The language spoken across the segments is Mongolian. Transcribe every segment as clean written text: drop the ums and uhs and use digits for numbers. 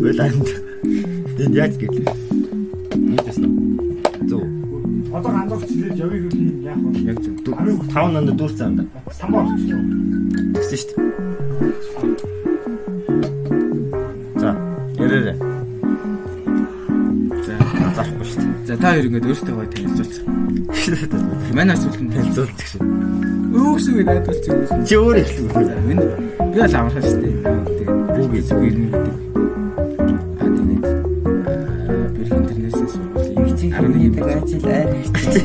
Байланд. Энд яаж гэлээ? Нийтэс нь. Зөө. Одоо ганцхан чилээд явъя гэж яах вэ? Яг зөв. 5 нанд дүүрсэн юм да. Самбар гэсэн. Тэгсэн шүү дээ. За, ярээрээ. За, заахгүй шүү дээ. За та хоёр ингэж өөрсдөө гоё танилцуулж. Манай асуулт нь танилцуулдаг шүү. Өөхсөг надад ч юм. Чи өөр ихлэх үү? Энэ би л амархан шүү дээ. Тэгээд бүгд зүгээр нэг гэдэг. Тэр интернетээс сургуулийн чи 11 ажил айр хэрэгтэй.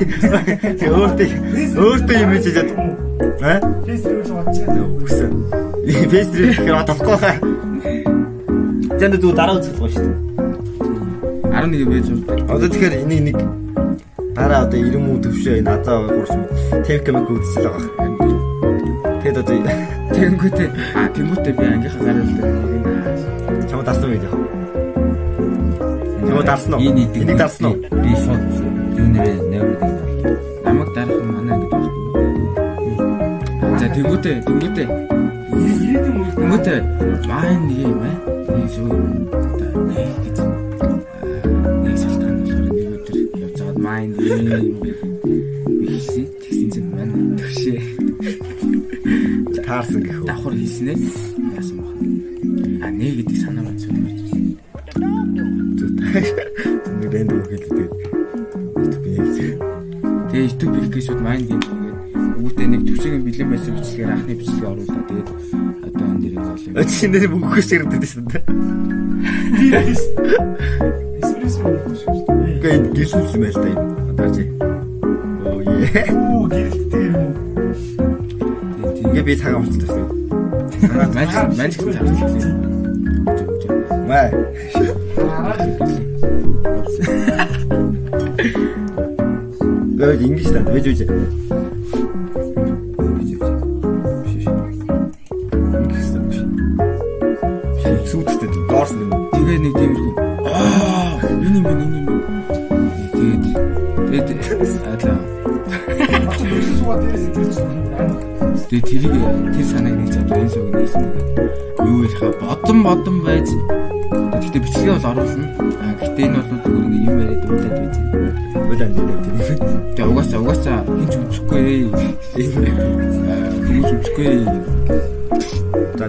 Чи өөртөө юм хийж чад. Фэйсбүүк бодчихсон. Үсэн. Фэйсбүүк хэрэг болохгүй хаа. Тэнд дүү дараа үзэх гоё шүү дээ. 11 байж урд. Одоо тэгэхээр энийг нэг дараа одоо 90 муу төвшөө энэ азаа гурс телекомик үзэл байгаа. Тэгэд одоо тэнгүүтээ би ангийнхаа гарал дээр нэг чамд дарсан байх. Чамд дарсан уу? Энийг дарсан уу? Би шууд юунэрээ нэрвэдэг. Намайг дарах нь манай ингэ байхгүй. За тэнгүүтээ маань нэг юм аа. Би шүү. Нэг салтан болохоор нэг өдөр явж байгаад маань хийсэн. Тэгсэн чинь маань төвшээ. Таарсан гэх үү? Давхар хийснээр яасан баг. Нэг гэдэг санаа маань сүлмэж. Нэг дэнд өгөлтэй. Тэгээ YouTube хийх шууд маань юм тэгээд өгөөтэй нэг төвшгийн бэлэн байсан бичлэгээр анхны бичлэгээ оруулаад тэгээд одоо энэ дэрийг олё. Өчигдөр бүгөөс ирдэг шүү дээ. Гэн гисэлсэн байл та юм. Одоо чи. Оо яа. Оо гэрэлттэй юм уу? Ингээ би цагаан болчихсон шүү. Манч цаарсан. Маа. Өө ингэж тань вэж үгүй. Сүүттэй доорс юм. Тэгээ нэг тиймэрхүү. Энэ юм. Тэгээд аа. Тэгээ тэр санааг нэг цаад энэ сог нээсэн гэдэг. Юу их бодон байж. Гэхдээ бичлэгээ бол оруулна. Гэхдээ энэ бол зүгээр нэг юм яриад удаад байж. Удаад тийм. Тэгээ угаасаа хинч үзэхгүй. Хүмүүс үзэхгүй. За